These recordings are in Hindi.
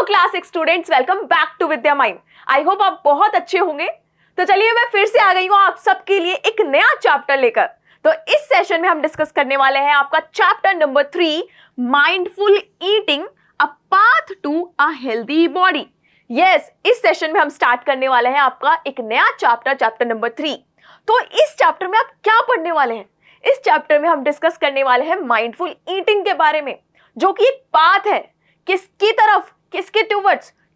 Hello class 6 students, welcome back to Vidya mind. I hope आप बहुत अच्छे होंगे। तो चलिए मैं फिर से आ गई हूँ आप सबके लिए एक नया चैप्टर लेकर। तो इस सेशन में हम डिस्कस करने वाले हैं आपका chapter number 3, mindful eating, a path to a healthy body. Yes, इस सेशन में हम स्टार्ट करने वाले हैं आपका एक नया चैप्टर, चैप्टर नंबर 3। तो इस चैप्टर में आप क्या पढ़ने वाले हैं? इस चैप्टर में हम डिस्कस करने वाले हैं माइंडफुल ईटिंग के बारे में, जो कि एक पाथ है किसकी तरफ, किसके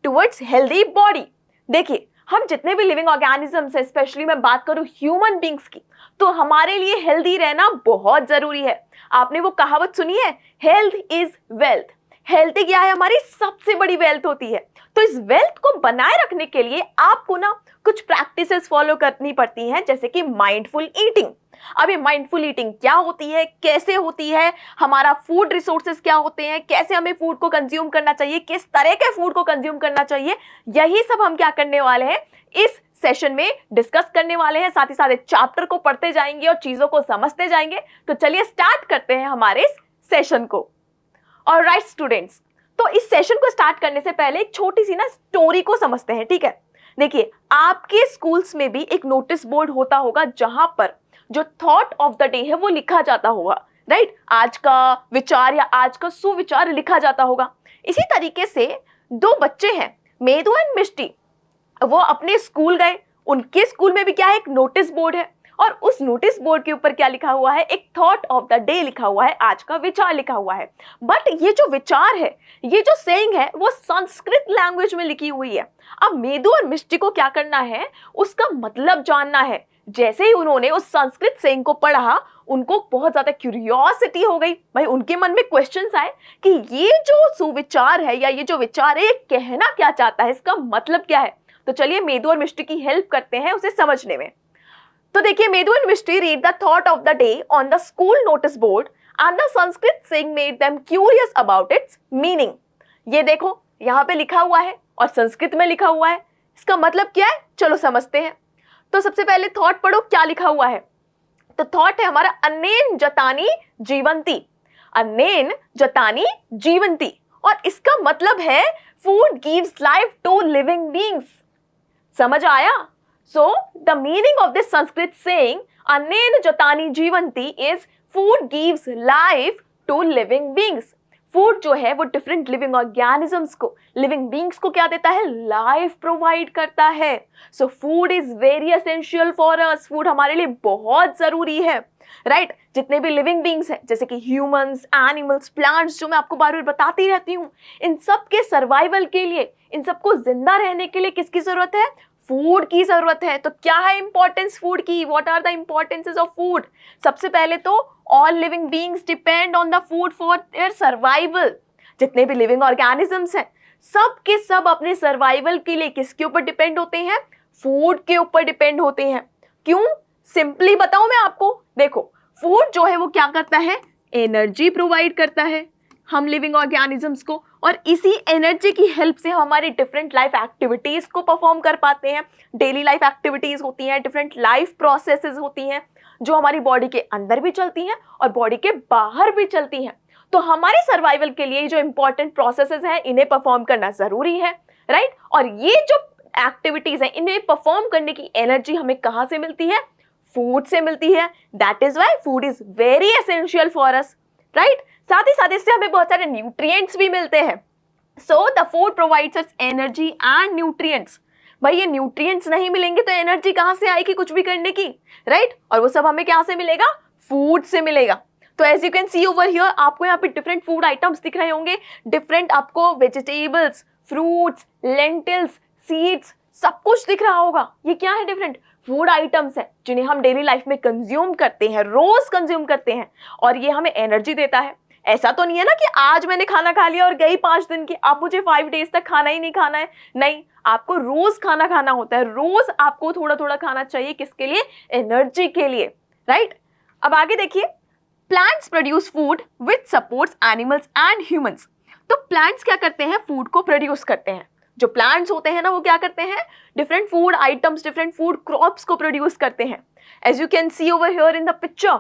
टुवर्ड्स हेल्दी बॉडी। देखिए, हम जितने भी लिविंग ऑर्गेनिजम्स हैं, स्पेशली मैं बात करूं ह्यूमन बींग्स की, तो हमारे लिए हेल्दी रहना बहुत जरूरी है। आपने वो कहावत सुनी है, हेल्थ इज वेल्थ। हेल्थ क्या है? हमारी सबसे बड़ी वेल्थ होती है। तो इस वेल्थ को बनाए रखने के लिए आपको ना कुछ प्रैक्टिसेस फॉलो करनी पड़ती हैं, जैसे कि माइंडफुल ईटिंग। अब ये माइंडफुल ईटिंग क्या होती है, कैसे होती है, हमारा फूड रिसोर्सेज क्या होते हैं, कैसे हमें फूड को कंज्यूम करना चाहिए, किस तरह के फूड को कंज्यूम करना चाहिए, यही सब हम क्या करने वाले हैं इस सेशन में डिस्कस करने वाले हैं। साथ ही साथ चैप्टर को पढ़ते जाएंगे और चीजों को समझते जाएंगे। तो चलिए स्टार्ट करते हैं हमारे इस सेशन को। ऑलराइट स्टूडेंट्स, तो इस सेशन को स्टार्ट करने से पहले एक छोटी सी ना स्टोरी को समझते हैं, ठीक है? देखिए, आपके स्कूल्स में भी एक नोटिस बोर्ड होता होगा जहां पर जो थॉट ऑफ द डे है वो लिखा जाता होगा, राइट? आज का विचार या आज का सुविचार लिखा जाता होगा। इसी तरीके से दो बच्चे हैं, मेदू एंड मिष्टी, वो अपने स्कूल गए। उनके स्कूल में भी क्या है, एक नोटिस बोर्ड है, और उस नोटिस बोर्ड के ऊपर क्या लिखा हुआ है, एक थॉट ऑफ द डे लिखा हुआ है, आज का विचार लिखा हुआ है। बट ये जो विचार है, ये जो सेइंग है, वो संस्कृत लैंग्वेज में लिखी हुई है। अब मेदू और मिष्टी को क्या करना है, उसका मतलब जानना है। जैसे ही उन्होंने उस संस्कृत सेइंग को पढ़ा, उनको बहुत ज्यादा क्यूरियोसिटी हो गई। भाई, उनके मन में क्वेश्चंस आए कि ये जो सुविचार है या ये जो विचार है, ये कहना क्या चाहता है, इसका मतलब क्या है। तो चलिए मेदू और मिष्टी की हेल्प करते हैं उसे समझने में। तो देखिए, medu and Mishti read the thought of the day on the school notice board and the Sanskrit saying made them curious about it's meaning. ये देखो, यहाँ पे लिखा हुआ है और संस्कृत में लिखा हुआ है, इसका मतलब क्या है, चलो समझते हैं। तो सबसे पहले थॉट पढ़ो, क्या लिखा हुआ है। तो थॉट है हमारा अनेन जतानी जीवंती, अनेन जतानी जीवंती, और इसका मतलब है food gives life to living beings. समझ आया? So the meaning of this Sanskrit saying अनेन जतानी जीवंती is food gives life to living beings. Food जो है वो डिफरेंट लिविंग ऑर्गेनिजम्स को, लिविंग बीइंग्स को क्या देता है, लाइफ प्रोवाइड करता है। So food is very essential for us. Food हमारे लिए बहुत जरूरी है, राइट? जितने भी लिविंग बीइंग्स हैं, जैसे कि ह्यूमंस, एनिमल्स, प्लांट्स, जो मैं आपको बार बार बताती रहती हूँ, इन सब के सर्वाइवल के लिए, इन सबको जिंदा रहने के लिए किसकी जरूरत है, फूड की जरूरत है। तो क्या है इंपॉर्टेंस फूड की, what are the importances of food? सबसे पहले तो all living beings depend on the food for their survival. जितने भी लिविंग ऑर्गेनिजम्स हैं, सब के सब अपने सर्वाइवल के लिए किसके ऊपर डिपेंड होते हैं, फूड के ऊपर डिपेंड होते हैं। क्यों? सिंपली बताऊं मैं आपको। देखो, फूड जो है वो क्या करता है, एनर्जी प्रोवाइड करता है हम लिविंग ऑर्गेनिजम्स को, और इसी एनर्जी की हेल्प से हम हमारी डिफरेंट लाइफ एक्टिविटीज को परफॉर्म कर पाते हैं। डेली लाइफ एक्टिविटीज होती हैं, डिफरेंट लाइफ प्रोसेसेस होती हैं, जो हमारी बॉडी के अंदर भी चलती हैं और बॉडी के बाहर भी चलती हैं। तो हमारे सर्वाइवल के लिए जो इंपॉर्टेंट प्रोसेसेस हैं, इन्हें परफॉर्म करना जरूरी है, राइट? और ये जो एक्टिविटीज हैं, इन्हें परफॉर्म करने की एनर्जी हमें कहाँ से मिलती है, फूड से मिलती है। That is why food is very essential for us, right? साथ ही साथ इससे हमें बहुत सारे न्यूट्रिएंट्स भी मिलते हैं। So the food provides us energy and nutrients. भाई, ये न्यूट्रिएंट्स नहीं मिलेंगे तो एनर्जी कहाँ से आएगी कुछ भी करने की, राइट? और वो सब हमें कहाँ से मिलेगा, फूड से मिलेगा। तो as you can see over here, आपको यहाँ पे डिफरेंट फूड आइटम्स दिख रहे होंगे। डिफरेंट आपको वेजिटेबल्स, फ्रूट्स, लेंटिल्स, सीड्स, सब कुछ दिख रहा होगा। ये क्या है, डिफरेंट फूड आइटम्स हैं जिन्हें हम डेली लाइफ में कंज्यूम करते हैं, रोज कंज्यूम करते हैं, और ये हमें एनर्जी देता है। ऐसा तो नहीं है ना कि आज मैंने खाना खा लिया और गई 5 दिन की, अब मुझे 5 डेज तक खाना ही नहीं खाना है। नहीं, आपको रोज खाना खाना होता है, रोज आपको थोड़ा थोड़ा खाना चाहिए। किसके लिए? एनर्जी के लिए, राइट? अब आगे देखिए, plants produce food which supports animals and humans. तो प्लांट्स क्या करते हैं, फूड को प्रोड्यूस करते हैं। जो प्लांट्स होते हैं ना, वो क्या करते हैं, different food items, different food crops को प्रोड्यूस करते हैं। As you can see over here in the picture,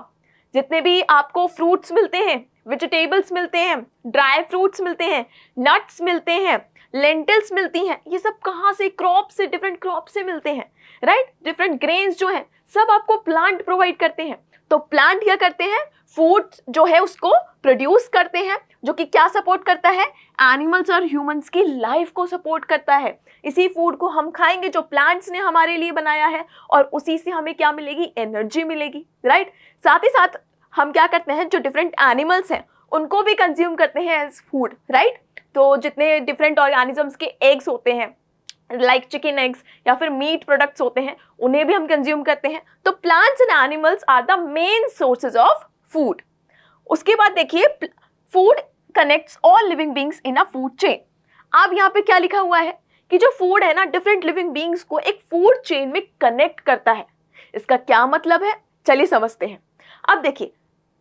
जितने भी आपको फ्रूट्स मिलते हैं, वेजिटेबल्स मिलते हैं, ड्राई फ्रूट्स मिलते हैं, नट्स मिलते हैं, लेंटिल्स मिलती हैं, ये सब कहाँ से, क्रॉप से, डिफरेंट क्रॉप से मिलते हैं, राइट। डिफरेंट ग्रेन्स जो हैं सब आपको प्लांट प्रोवाइड करते हैं। तो प्लांट क्या करते हैं, फूड जो है उसको प्रोड्यूस करते हैं, जो कि क्या सपोर्ट करता है, एनिमल्स और ह्यूमंस की लाइफ को सपोर्ट करता है। इसी फूड को हम खाएंगे जो प्लांट्स ने हमारे लिए बनाया है, और उसी से हमें क्या मिलेगी, एनर्जी मिलेगी, राइट। साथ ही साथ हम क्या करते हैं, जो डिफरेंट एनिमल्स हैं उनको भी कंज्यूम करते हैं एज फूड, राइट। तो जितने डिफरेंट ऑर्गेनिजम्स के एग्स होते हैं, लाइक चिकन एग्स या फिर मीट प्रोडक्ट्स होते हैं, उन्हें भी हम कंज्यूम करते हैं। तो plants and animals are the main sources of food. उसके बाद देखिए, food connects all living beings in a food chain. अब यहाँ पे क्या लिखा हुआ है कि जो फूड है ना, डिफरेंट लिविंग बींग्स को एक फूड चेन में कनेक्ट करता है। इसका क्या मतलब है, चलिए समझते हैं। अब देखिए,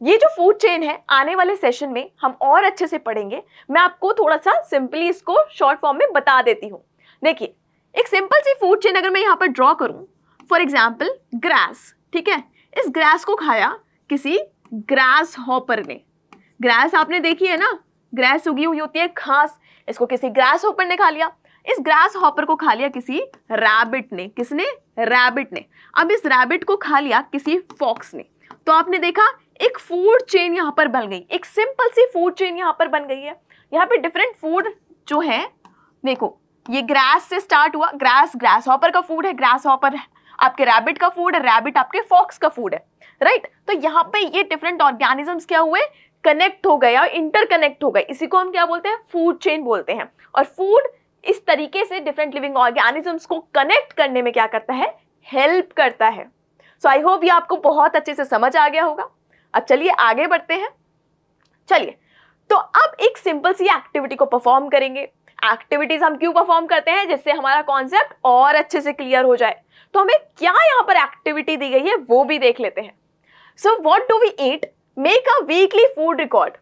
ये जो फूड चेन है, आने वाले सेशन में हम और अच्छे से पढ़ेंगे। मैं आपको थोड़ा सा सिंपली इसको शॉर्ट फॉर्म में बता देती हूँ। देखिए, एक सिंपल सी फूड चेन अगर मैं यहाँ पर ड्रॉ करूँ, फॉर एग्जाम्पल ग्रास, ठीक है। इस ग्रास को खाया किसी ग्रास हॉपर ने। ग्रास आपने देखी है ना, ग्रास उगी हुई होती है घास, इसको किसी ग्रास हॉपर ने खा लिया। इस ग्रास हॉपर को खा लिया किसी रैबिट ने। किसने, रैबिट ने। अब इस रैबिट को खा लिया किसी फॉक्स ने। तो आपने देखा एक फूड चेन यहाँ पर बन गई, एक सिंपल सी फूड चेन यहाँ पर बन गई है। यहाँ पे डिफरेंट फूड जो है, देखो ये ग्रास से स्टार्ट हुआ, ग्रास हॉपर का फूड है, ग्रास हॉपर आपके रैबिट का फूड है, रैबिट आपके फॉक्स का फूड है, राइट। तो यहाँ पे ये डिफरेंट ऑर्गेनिजम्स क्या हुए, कनेक्ट हो गए और इंटरकनेक्ट हो गए। इसी को हम क्या बोलते हैं, फूड चेन बोलते हैं। और फूड इस तरीके से डिफरेंट लिविंग ऑर्गेनिजम्स को कनेक्ट करने में क्या करता है, हेल्प करता है। सो आई होप ये आपको बहुत अच्छे से समझ आ गया होगा। अब चलिए आगे बढ़ते हैं। चलिए, तो अब एक सिंपल सी एक्टिविटी को परफॉर्म करेंगे। एक्टिविटीज हम क्यों परफॉर्म करते हैं, जिससे हमारा कॉन्सेप्ट और अच्छे से क्लियर हो जाए। तो हमें क्या यहाँ पर एक्टिविटी दी गई है वो भी देख लेते हैं। So what do we eat, make a weekly food record.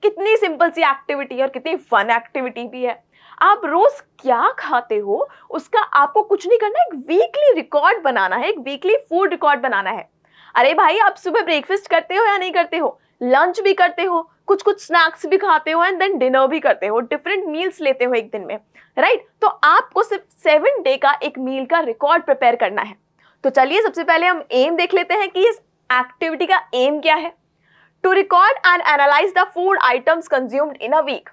कितनी सिंपल सी एक्टिविटी है और कितनी फन एक्टिविटी भी है। आप रोज क्या खाते हो उसका आपको कुछ नहीं करना, एक वीकली रिकॉर्ड बनाना है, एक वीकली फूड रिकॉर्ड बनाना है। अरे भाई, आप सुबह ब्रेकफास्ट करते हो या नहीं करते हो, लंच भी करते हो, कुछ कुछ स्नैक्स भी खाते हो, एंड देन डिनर भी करते हो, डिफरेंट मील्स लेते हो एक दिन में, राइट। तो आपको सिर्फ 7 डे का एक मील का रिकॉर्ड प्रिपेयर करना है। तो चलिए सबसे पहले हम एम देख लेते हैं कि इस एक्टिविटी का एम क्या है। To record and analyse the food items consumed in a week.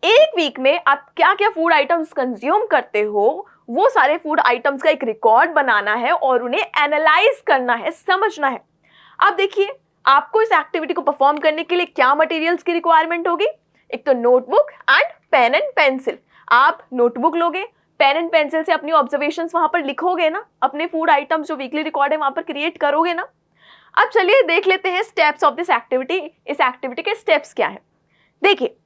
एक वीक में आप क्या क्या फूड आइटम्स कंज्यूम करते हो, वो सारे फूड आइटम्स का एक रिकॉर्ड बनाना है और उन्हें एनालाइज करना है, समझना है। अब देखिए, आपको इस एक्टिविटी को परफॉर्म करने के लिए क्या मटेरियल्स की रिक्वायरमेंट होगी। एक तो notebook and pen and pencil. आप नोटबुक लोगे, पेन एंड पेंसिल से अपनी ऑब्जर्वेशंस वहां पर लिखोगे ना, अपने फूड आइटम्स जो वीकली रिकॉर्ड है वहां पर क्रिएट करोगे ना। अब चलिए देख लेते हैं स्टेप्स ऑफ दिस एक्टिविटी। इस एक्टिविटी के स्टेप्स क्या है। देखिए,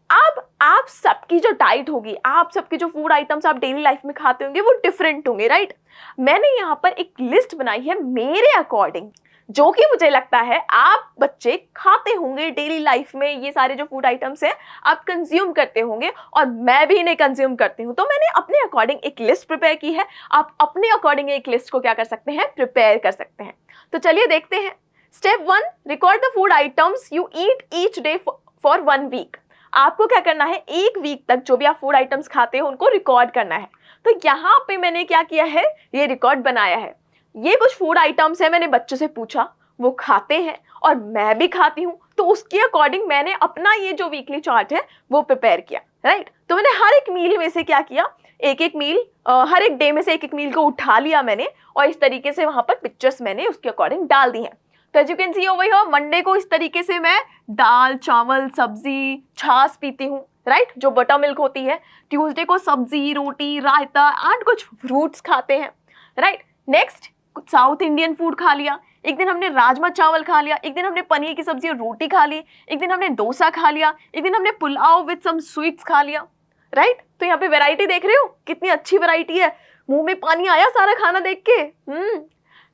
अब आप सबकी जो डाइट होगी, आप सबके जो फूड आइटम्स आप डेली लाइफ में खाते होंगे वो डिफरेंट होंगे, राइट। मैंने यहाँ पर एक लिस्ट बनाई है मेरे अकॉर्डिंग, जो कि मुझे लगता है आप बच्चे खाते होंगे डेली लाइफ में। ये सारे जो फूड आइटम्स हैं आप कंज्यूम करते होंगे और मैं भी इन्हें कंज्यूम करती हूँ। तो मैंने अपने अकॉर्डिंग एक लिस्ट प्रिपेयर की है। आप अपने अकॉर्डिंग एक लिस्ट को क्या कर सकते हैं, प्रिपेयर कर सकते हैं। तो चलिए देखते हैं। Step 1, record the food items you eat each day for 1 week. आपको क्या करना है, एक वीक तक जो भी आप फूड आइटम्स खाते हो उनको रिकॉर्ड करना है। तो यहाँ पे मैंने क्या किया है, ये रिकॉर्ड बनाया है। ये कुछ फूड आइटम्स है, मैंने बच्चों से पूछा, वो खाते हैं और मैं भी खाती हूँ, तो उसके अकॉर्डिंग मैंने अपना ये जो वीकली चार्ट है वो प्रिपेयर किया, राइट। तो मैंने हर एक मील में से क्या किया, एक एक मील, हर एक डे में से एक एक मील को उठा लिया मैंने, और इस तरीके से वहां पर पिक्चर्स मैंने उसके अकॉर्डिंग डाल दी हैं। तो as you can see over here, Monday को इस तरीके से मैं दाल, चावल, सब्जी, छाछ पीती हूँ, राइट, जो बटर मिल्क होती है। ट्यूसडे को सब्जी, रोटी, रायता एंड कुछ फ्रूट्स खाते हैं, right. Next, south Indian food खा लिया। एक दिन हमने राजमा चावल खा लिया, एक दिन हमने पनीर की सब्जी और रोटी खा ली, एक दिन हमने डोसा खा लिया, एक दिन हमने पुलाव विद सम स्वीट्स खा लिया, राइट। तो यहाँ पे वैरायटी देख रहे हो, कितनी अच्छी वैरायटी है। मुंह में पानी आया सारा खाना देख के।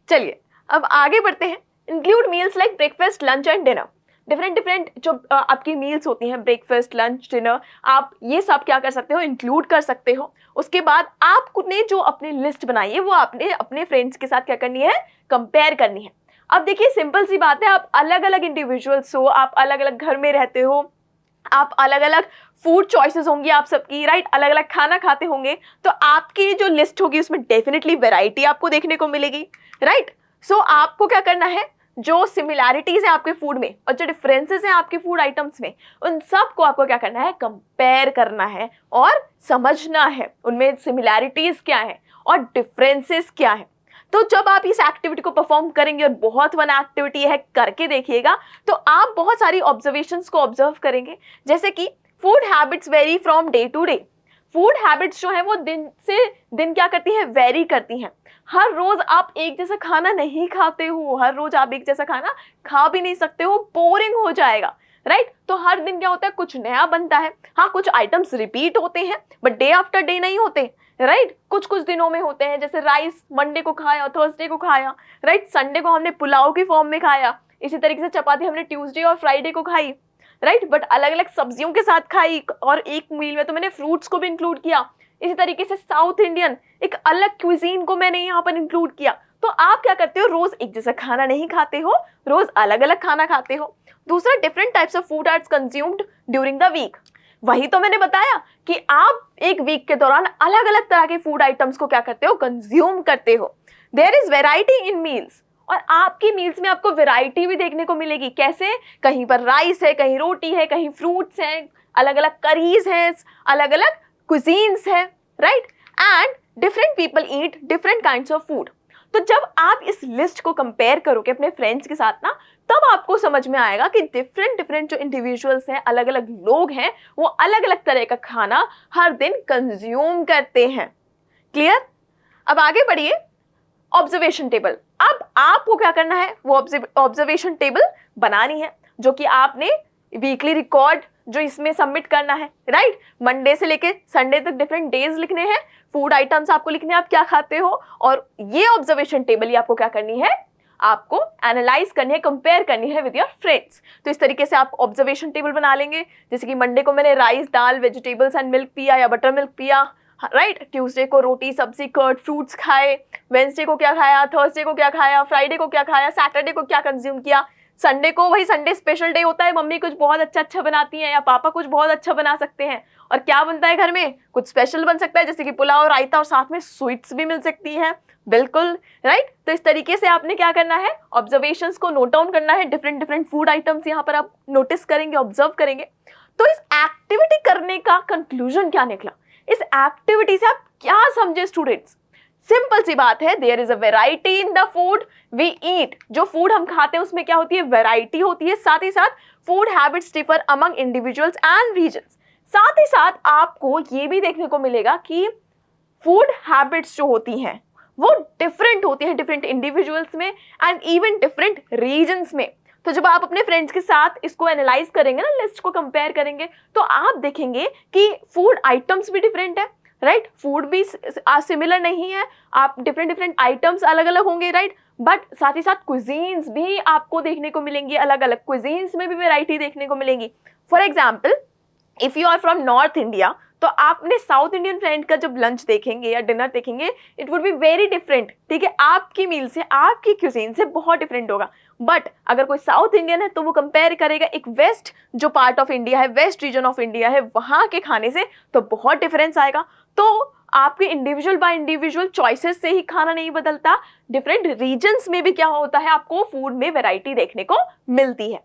चलिए अब आगे बढ़ते हैं। Include meals like breakfast, lunch and dinner. Different जो आपकी मील्स होती हैं, ब्रेकफास्ट, लंच, डिनर, आप ये सब क्या कर सकते हो, इंक्लूड कर सकते हो। उसके बाद आपने जो अपनी लिस्ट बनाई है वो आपने अपने फ्रेंड्स के साथ क्या करनी है, कंपेयर करनी है। अब देखिए सिंपल सी बात है, आप अलग अलग इंडिविजुअल्स हो, आप अलग अलग घर में रहते हो, आप अलग अलग फूड चॉइसेस होंगी आप सबकी, राइट, अलग अलग खाना खाते होंगे, तो आपकी जो लिस्ट होगी उसमें डेफिनेटली वैरायटी आपको देखने को मिलेगी, राइट। सो आपको क्या करना है, जो सिमिलैरिटीज है आपके फूड में और जो डिफरेंसेस हैं आपके फूड आइटम्स में, उन सब को आपको क्या करना है, कंपेयर करना है और समझना है उनमें सिमिलैरिटीज क्या है और डिफरेंसेस क्या है। तो जब आप इस एक्टिविटी को परफॉर्म करेंगे, और बहुत वन एक्टिविटी है, करके देखिएगा, तो आप बहुत सारी ऑब्जर्वेशंस को ऑब्जर्व करेंगे, जैसे कि food habits vary from day to day. Food habits जो है वो दिन से दिन क्या करती है, वेरी करती हैं। हर रोज आप एक जैसा खाना नहीं खाते हो, हर रोज आप एक जैसा खाना खा भी नहीं सकते हो, बोरिंग हो जाएगा, राइट। तो हर दिन क्या होता है, कुछ नया बनता है। हाँ, कुछ आइटम्स रिपीट होते हैं बट डे आफ्टर डे नहीं होते, राइट। कुछ कुछ दिनों में होते हैं, जैसे राइस मंडे को खाया, थर्सडे को खाया, राइट, संडे को हमने पुलाव की फॉर्म में खाया, इसी तरीके से चपाती हमने ट्यूसडे और फ्राइडे को खाई, राइट, बट अलग अलग सब्जियों के साथ खाई, और एक मील में तो मैंने फ्रूट्स को भी इंक्लूड किया। इसी तरीके से साउथ इंडियन एक अलग क्विजीन को मैंने यहाँ पर इंक्लूड किया। तो आप क्या करते हो, रोज एक जैसा खाना नहीं खाते हो, रोज अलग अलग खाना खाते हो। दूसरा, different types of food are consumed during the week. वही तो मैंने बताया कि आप एक वीक के दौरान अलग अलग तरह के फूड आइटम्स को क्या करते हो, कंज्यूम करते हो। There is variety in meals, और आपकी मील्स में आपको वैरायटी भी देखने को मिलेगी। कैसे, कहीं पर राइस है, कहीं रोटी है, कहीं फ्रूट्स हैं, अलग अलग करीज हैं, अलग अलग कुजीन्स है, right, and different people eat different kinds of food. तो जब आप इस लिस्ट को कंपेयर करोगे अपने फ्रेंड्स के साथ ना, तब आपको समझ में आएगा कि डिफरेंट डिफरेंट जो इंडिविजुअल्स हैं, अलग अलग लोग हैं, वो अलग अलग तरह का खाना हर दिन कंज्यूम करते हैं। क्लियर? अब आगे बढ़िए, ऑब्जर्वेशन टेबल। अब आपको क्या करना है, वो ऑब्जर्वेशन टेबल बनानी है, जो कि आपने वीकली रिकॉर्ड जो इसमें सबमिट करना है, राइट। मंडे से लेके संडे तक डिफरेंट डेज लिखने हैं, फूड आइटम्स आपको लिखने हैं आप क्या खाते हो, और ये ऑब्जर्वेशन टेबल ही आपको क्या करनी है, आपको एनालाइज करनी है, कंपेयर करनी है विद योर फ्रेंड्स। तो इस तरीके से आप ऑब्जर्वेशन टेबल बना लेंगे, जैसे कि मंडे को मैंने rice, dal, vegetables and milk पिया या बटर मिल्क पिया, राइट। ट्यूसडे को रोटी, सब्जी, कर्ड, फ्रूट्स खाए, वेंसडे को क्या खाया, थर्सडे को क्या खाया, फ्राइडे को क्या खाया, सैटरडे को क्या कंज्यूम किया, संडे को वही संडे स्पेशल डे होता है, मम्मी कुछ बहुत अच्छा बनाती हैं या पापा कुछ बहुत अच्छा बना सकते हैं, और क्या बनता है घर में, कुछ स्पेशल बन सकता है, जैसे कि पुलाव, रायता और साथ में स्वीट्स भी मिल सकती हैं, बिल्कुल, राइट। तो इस तरीके से आपने क्या करना है, ऑब्जर्वेशंस को नोट डाउन करना है, डिफरेंट डिफरेंट फूड आइटम्स यहाँ पर आप नोटिस करेंगे, ऑब्जर्व करेंगे। तो इस एक्टिविटी करने का कंक्लूजन क्या निकला, इस एक्टिविटी से आप क्या समझे स्टूडेंट्स? सिंपल सी बात है, there is a variety in the food we eat. जो फूड हम खाते हैं उसमें क्या होती है, वेराइटी होती है। साथ ही साथ food habits differ among individuals and regions. साथ ही साथ आपको ये भी देखने को मिलेगा कि फूड हैबिट्स जो होती हैं वो डिफरेंट होती हैं डिफरेंट इंडिविजुअल्स में एंड इवन डिफरेंट रीजन्स में। तो जब आप अपने फ्रेंड्स के साथ इसको एनालाइज करेंगे ना, लिस्ट को कंपेयर करेंगे, तो आप देखेंगे कि फूड आइटम्स भी डिफरेंट है, राइट, फूड भी सिमिलर नहीं है, आप डिफरेंट डिफरेंट आइटम्स अलग अलग होंगे, राइट, बट साथ ही साथ क्विजीन्स भी आपको देखने को मिलेंगी, अलग अलग क्विजीन्स में भी वैरायटी देखने को मिलेंगी। For example, if you are from north India, तो आप अपने साउथ इंडियन फ्रेंड का जब लंच देखेंगे या डिनर देखेंगे, it would be very different, ठीक है, आपकी मील से, आपकी क्यूजीन से बहुत डिफरेंट होगा। बट अगर कोई साउथ इंडियन है तो वो कंपेयर करेगा एक वेस्ट जो पार्ट ऑफ इंडिया है, वेस्ट रीजन ऑफ इंडिया है, वहाँ के खाने से, तो बहुत डिफरेंस आएगा। तो आपके इंडिविजुअल बाय इंडिविजुअल चॉइसेस से ही खाना नहीं बदलता, डिफरेंट रीजन्स में भी क्या होता है, आपको फूड में वैरायटी देखने को मिलती है।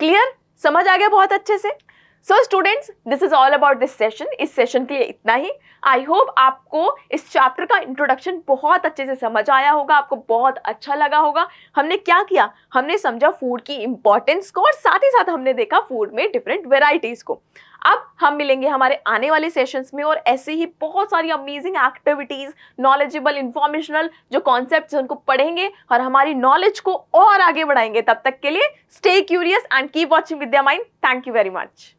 क्लियर? समझ आ गया बहुत अच्छे से? So students, this is all about this session. इस सेशन के लिए इतना ही। आई होप आपको इस चैप्टर का इंट्रोडक्शन बहुत अच्छे से समझ आया होगा, आपको बहुत अच्छा लगा होगा। हमने क्या किया, हमने समझा फूड की इंपॉर्टेंस को और साथ ही साथ हमने देखा फूड में डिफरेंट वेराइटीज को। अब हम मिलेंगे हमारे आने वाले सेशंस में और ऐसे ही बहुत सारी अमेजिंग एक्टिविटीज, नॉलेजेबल, इंफॉर्मेशनल जो कॉन्सेप्ट्स उनको पढ़ेंगे और हमारी नॉलेज को और आगे बढ़ाएंगे। तब तक के लिए stay curious and keep watching Vidya mind. Thank you very much.